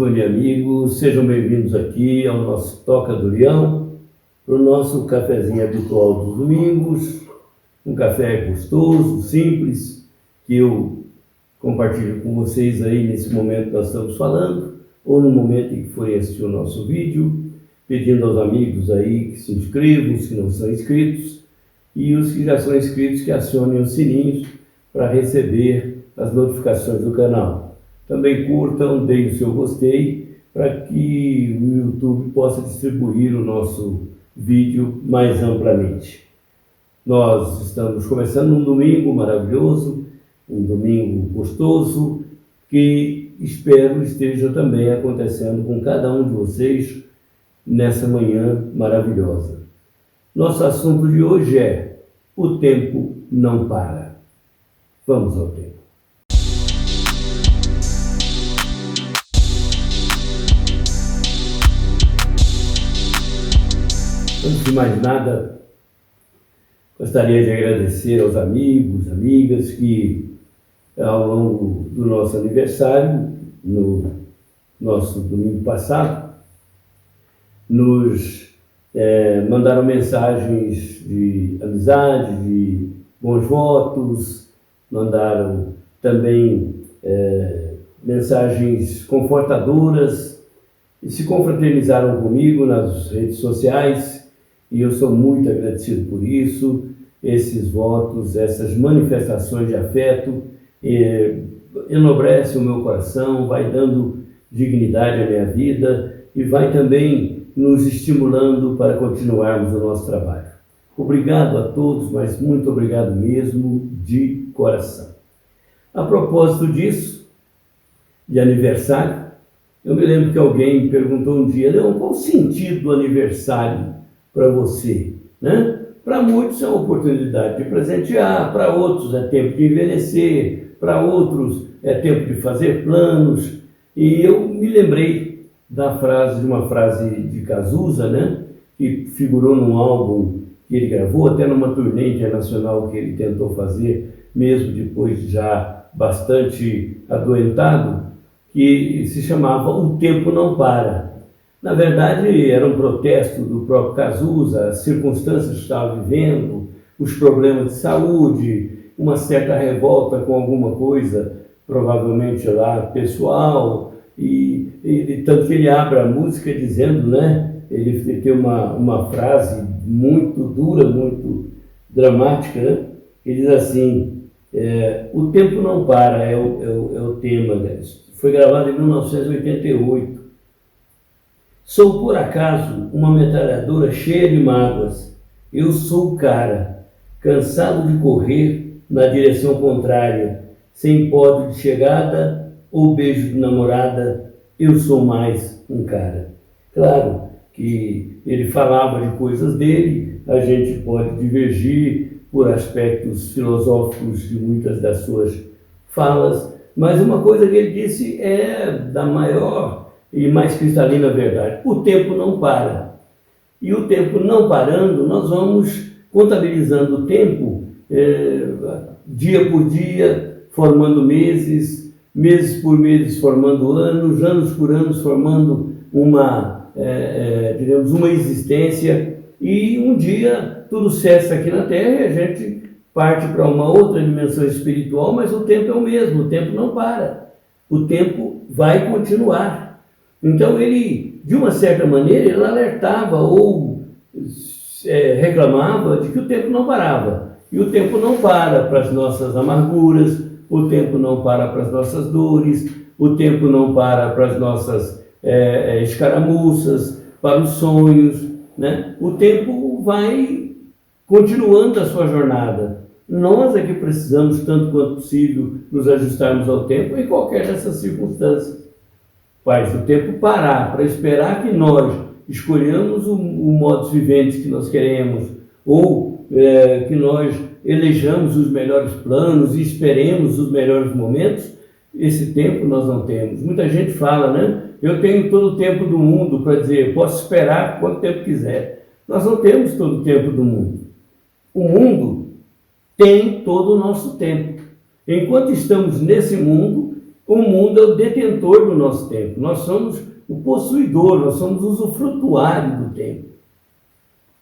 bom dia, amigos. Sejam bem-vindos aqui ao nosso Toca do Leão, para o nosso cafezinho habitual dos domingos. Um café gostoso, simples, que eu compartilho com vocês aí nesse momento que nós estamos falando, ou no momento em que forem assistir o nosso vídeo, pedindo aos amigos aí que se inscrevam, os que não são inscritos, e os que já são inscritos que acionem os sininhos para receber as notificações do canal. Também curtam, deem o seu gostei, para que o YouTube possa distribuir o nosso vídeo mais amplamente. Nós estamos começando um domingo maravilhoso, um domingo gostoso, que espero esteja também acontecendo com cada um de vocês nessa manhã maravilhosa. Nosso assunto de hoje é: o tempo não para. Vamos ao tempo. Antes de mais nada, gostaria de agradecer aos amigos, amigas que ao longo do nosso aniversário, no nosso domingo passado, nos mandaram mensagens de amizade, de bons votos, mandaram também mensagens confortadoras e se confraternizaram comigo nas redes sociais. E eu sou muito agradecido por isso. Esses votos, essas manifestações de afeto enobrece o meu coração, vai dando dignidade à minha vida e vai também nos estimulando para continuarmos o nosso trabalho. Obrigado a todos, mas muito obrigado mesmo, de coração. A propósito disso, de aniversário, eu me lembro que alguém me perguntou um dia: Leão, qual o sentido do aniversário para você, né? Para muitos é uma oportunidade de presentear, para outros é tempo de envelhecer, para outros é tempo de fazer planos. E eu me lembrei de uma frase de Cazuza, né? Que figurou num álbum que ele gravou, até numa turnê internacional que ele tentou fazer, mesmo depois de já bastante adoentado, que se chamava O Tempo Não Para. Na verdade, era um protesto do próprio Cazuza, as circunstâncias que estava vivendo, os problemas de saúde, uma certa revolta com alguma coisa, provavelmente lá pessoal, e tanto que ele abre a música dizendo, né? Ele tem uma frase muito dura, muito dramática, né? Ele diz assim: o tempo não para, é o tema, né? Foi gravado em 1988. Sou por acaso uma metralhadora cheia de mágoas. Eu sou o cara, cansado de correr na direção contrária, sem pódio de chegada ou beijo de namorada. Eu sou mais um cara. Claro que ele falava de coisas dele, a gente pode divergir por aspectos filosóficos de muitas das suas falas, mas uma coisa que ele disse é da maior e mais cristalina verdade: o tempo não para. E o tempo não parando, nós vamos contabilizando o tempo dia por dia, formando meses, meses por meses formando anos, anos por anos formando digamos, uma existência, e um dia tudo cessa aqui na Terra e a gente parte para uma outra dimensão espiritual, mas o tempo é o mesmo, o tempo não para, o tempo vai continuar. Então ele, de uma certa maneira, ele alertava ou reclamava de que o tempo não parava. E o tempo não para as nossas amarguras, o tempo não para as nossas dores, o tempo não para as nossas escaramuças, para os sonhos, né? O tempo vai continuando a sua jornada. Nós é que precisamos, tanto quanto possível, nos ajustarmos ao tempo em qualquer dessas circunstâncias. Faz o tempo parar para esperar que nós escolhamos o modus vivendi que nós queremos, ou que nós elejamos os melhores planos e esperemos os melhores momentos. Esse tempo nós não temos. Muita gente fala, né? Eu tenho todo o tempo do mundo para dizer, posso esperar quanto tempo quiser. Nós não temos todo o tempo do mundo. O mundo tem todo o nosso tempo. Enquanto estamos nesse mundo, o mundo é o detentor do nosso tempo. Nós somos o possuidor, nós somos o usufrutuário do tempo.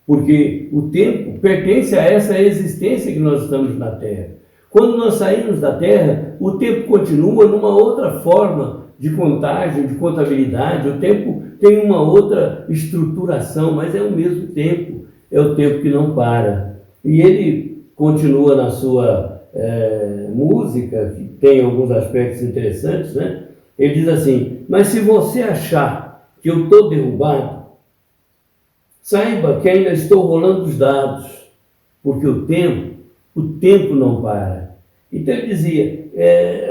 Porque o tempo pertence a essa existência que nós estamos na Terra. Quando nós saímos da Terra, o tempo continua numa outra forma de contagem, de contabilidade. O tempo tem uma outra estruturação, mas é o mesmo tempo. É o tempo que não para. E ele continua na sua música, que tem alguns aspectos interessantes, né? Ele diz assim: mas se você achar que eu estou derrubado, saiba que ainda estou rolando os dados, porque o tempo não para. Então ele dizia,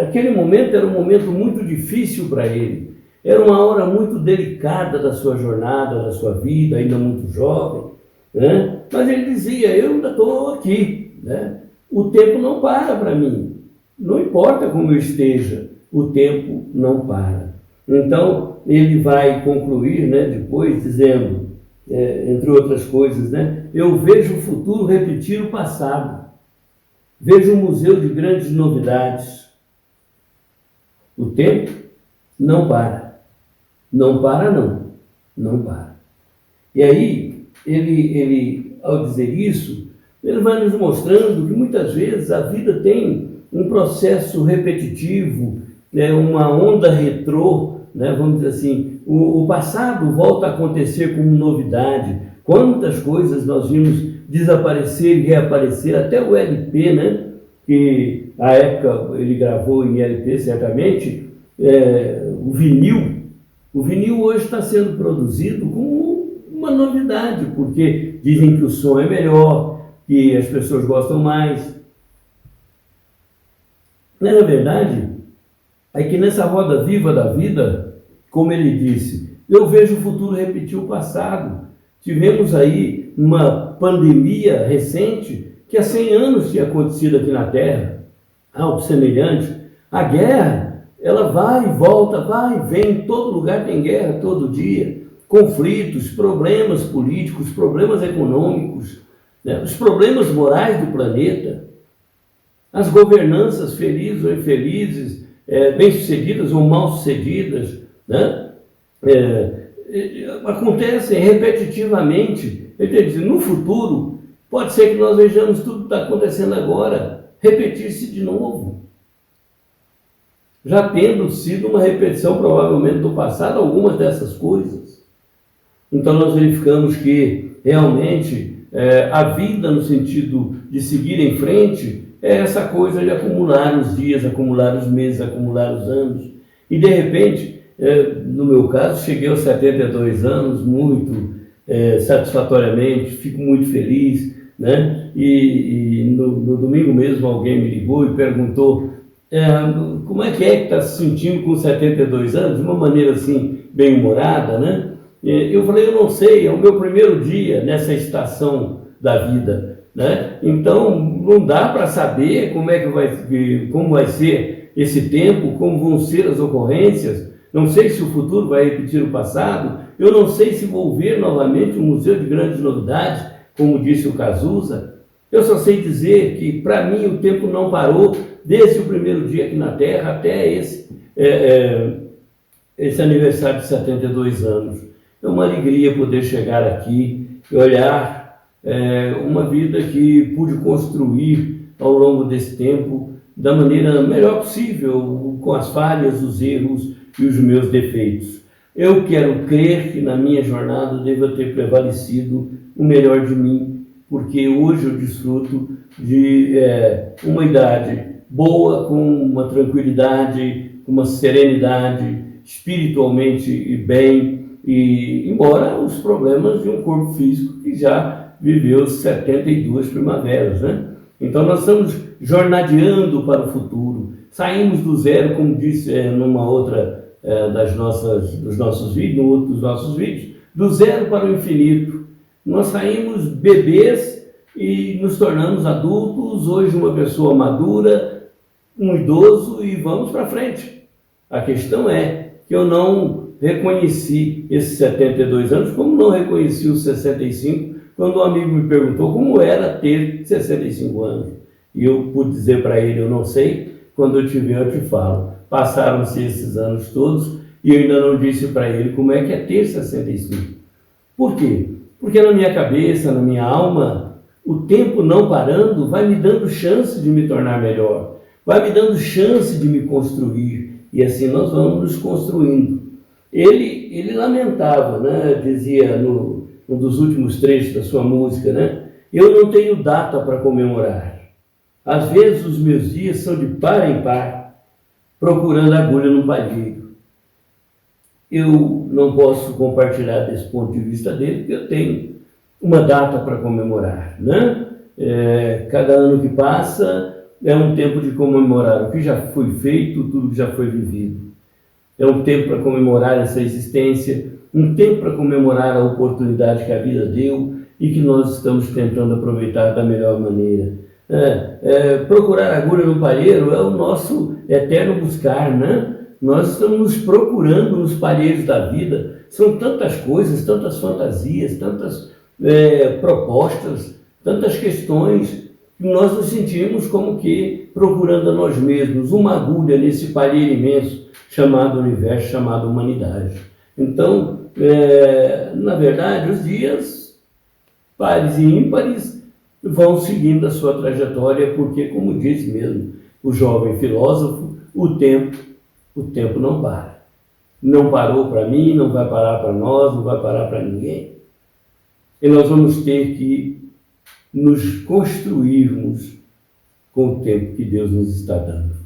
aquele momento era um momento muito difícil para ele, era uma hora muito delicada da sua jornada, da sua vida, ainda muito jovem, né? Mas ele dizia, eu ainda estou aqui, né? O tempo não para mim, não importa como eu esteja, o tempo não para. Então ele vai concluir, né, depois dizendo, entre outras coisas, né, eu vejo o futuro repetir o passado, vejo um museu de grandes novidades. O tempo não para, não para não para. E aí, ele ao dizer isso, ele vai nos mostrando que muitas vezes a vida tem um processo repetitivo, uma onda retrô, né, vamos dizer assim, o passado volta a acontecer como novidade. Quantas coisas nós vimos desaparecer e reaparecer, até o LP, né, que à época ele gravou em LP certamente, o vinil hoje está sendo produzido como uma novidade, porque dizem que o som é melhor, que as pessoas gostam mais. Na verdade, é que nessa roda viva da vida, como ele disse, eu vejo o futuro repetir o passado. Tivemos aí uma pandemia recente que há 100 anos tinha acontecido aqui na Terra, algo semelhante. A guerra, ela vai e volta, vai e vem, em todo lugar tem guerra, todo dia. Conflitos, problemas políticos, problemas econômicos, né? Os problemas morais do planeta, as governanças felizes ou infelizes, bem-sucedidas ou mal-sucedidas, né? Acontecem repetitivamente. Ele está dizendo, no futuro, pode ser que nós vejamos tudo que está acontecendo agora repetir-se de novo. Já tendo sido uma repetição, provavelmente, do passado, algumas dessas coisas. Então, nós verificamos que, realmente, a vida, no sentido de seguir em frente, é essa coisa de acumular os dias, acumular os meses, acumular os anos. E, de repente, no meu caso, cheguei aos 72 anos, muito satisfatoriamente, fico muito feliz, né? E no domingo mesmo alguém me ligou e perguntou como é que está se sentindo com 72 anos, de uma maneira assim, bem-humorada, né? Eu falei, eu não sei, é o meu primeiro dia nessa estação da vida, né? Então não dá para saber como vai ser esse tempo, como vão ser as ocorrências. Não sei se o futuro vai repetir o passado, eu não sei se vou ver novamente um museu de grandes novidades, como disse o Cazuza. Eu só sei dizer que, para mim, o tempo não parou desde o primeiro dia aqui na Terra até esse aniversário de 72 anos. É uma alegria poder chegar aqui e olhar uma vida que pude construir ao longo desse tempo da maneira melhor possível, com as falhas, os erros e os meus defeitos. Eu quero crer que na minha jornada deva ter prevalecido o melhor de mim, porque hoje eu desfruto de uma idade boa, com uma tranquilidade, com uma serenidade, espiritualmente bem, e embora os problemas de um corpo físico que já viveu 72 primaveras, né? Então nós estamos jornadeando para o futuro, saímos do zero, como disse numa outra dos nossos vídeos, no outro dos nossos vídeos, do zero para o infinito. Nós saímos bebês e nos tornamos adultos, hoje uma pessoa madura, um idoso, e vamos para frente. A questão é que eu não reconheci esses 72 anos, como não reconheci os 65, quando um amigo me perguntou como era ter 65 anos. E eu pude dizer para ele, eu não sei, quando eu tiver eu te falo. passaram-se esses anos todos e eu ainda não disse para ele como é que é ter 65. Por quê? Porque na minha cabeça, na minha alma, o tempo não parando vai me dando chance de me tornar melhor, vai me dando chance de me construir, e assim nós vamos nos construindo. Ele lamentava, né? Dizia num dos últimos trechos da sua música, né? Eu não tenho data para comemorar. Às vezes os meus dias são de par em par, procurando agulha no palheiro. Eu não posso compartilhar desse ponto de vista dele, porque eu tenho uma data para comemorar, né? Cada ano que passa é um tempo de comemorar o que já foi feito, tudo que já foi vivido. É um tempo para comemorar essa existência, um tempo para comemorar a oportunidade que a vida deu e que nós estamos tentando aproveitar da melhor maneira. Procurar agulha no palheiro é o nosso eterno buscar, né? Nós estamos nos procurando nos palheiros da vida. São tantas coisas, tantas fantasias, tantas propostas, tantas questões, que nós nos sentimos como que procurando a nós mesmos uma agulha nesse palheiro imenso chamado universo, chamado humanidade. Então, na verdade, os dias pares e ímpares vão seguindo a sua trajetória, porque, como diz mesmo o jovem filósofo, o tempo não para. Não parou para mim, não vai parar para nós, não vai parar para ninguém. E nós vamos ter que nos construirmos com o tempo que Deus nos está dando.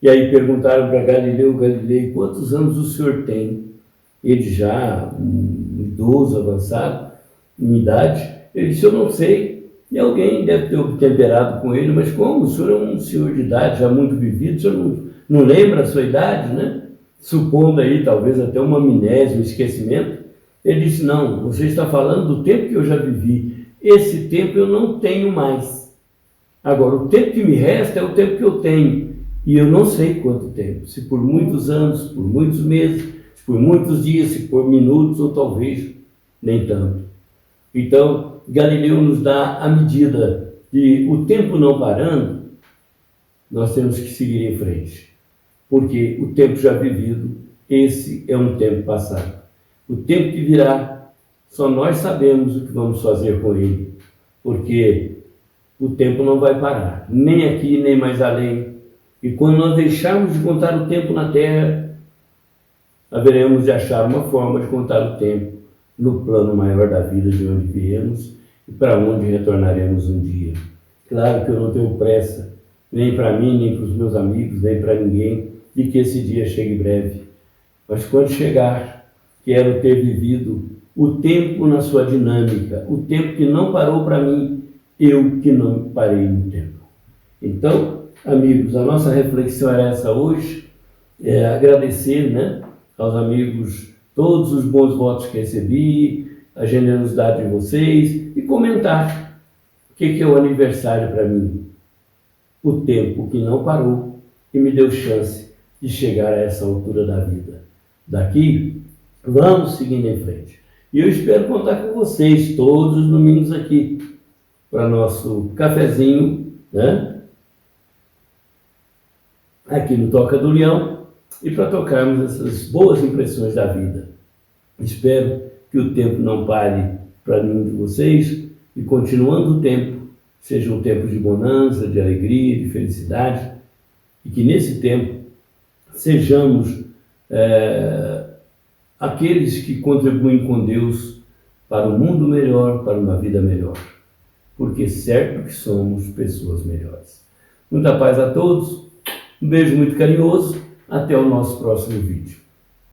E aí perguntaram para Galileu Galilei, quantos anos o senhor tem? Ele já, um idoso, avançado, em idade, ele disse, eu não sei. E alguém deve ter obtemperado com ele, mas como? O senhor é um senhor de idade, já muito vivido, o senhor não lembra a sua idade, né? Supondo aí talvez até uma amnésia, um esquecimento. Ele disse, não, você está falando do tempo que eu já vivi. Esse tempo eu não tenho mais. Agora, o tempo que me resta é o tempo que eu tenho. E eu não sei quanto tempo. Se por muitos anos, por muitos meses, se por muitos dias, se por minutos ou talvez nem tanto. Então, Galileu nos dá a medida de o tempo não parando, nós temos que seguir em frente. Porque o tempo já vivido, esse é um tempo passado. O tempo que virá, só nós sabemos o que vamos fazer com ele. Porque o tempo não vai parar, nem aqui, nem mais além. E quando nós deixarmos de contar o tempo na Terra, haveremos de achar uma forma de contar o tempo no plano maior da vida, de onde viemos e para onde retornaremos um dia. Claro que eu não tenho pressa, nem para mim, nem para os meus amigos, nem para ninguém, de que esse dia chegue breve. Mas quando chegar, quero ter vivido o tempo na sua dinâmica, o tempo que não parou para mim, eu que não parei no tempo. Então, amigos, a nossa reflexão é essa hoje, agradecer, né, aos amigos todos os bons votos que recebi, a generosidade de vocês e comentar o que é o aniversário para mim. O tempo que não parou e me deu chance de chegar a essa altura da vida. Daqui, vamos seguindo em frente. E eu espero contar com vocês todos os domingos aqui para nosso cafezinho, né? Aqui no Toca do Leão, e para tocarmos essas boas impressões da vida. Espero que o tempo não pare para nenhum de vocês e, continuando o tempo, seja um tempo de bonança, de alegria, de felicidade, e que nesse tempo sejamos aqueles que contribuem com Deus para um mundo melhor, para uma vida melhor, porque certo que somos pessoas melhores. Muita paz a todos, um beijo muito carinhoso, até o nosso próximo vídeo.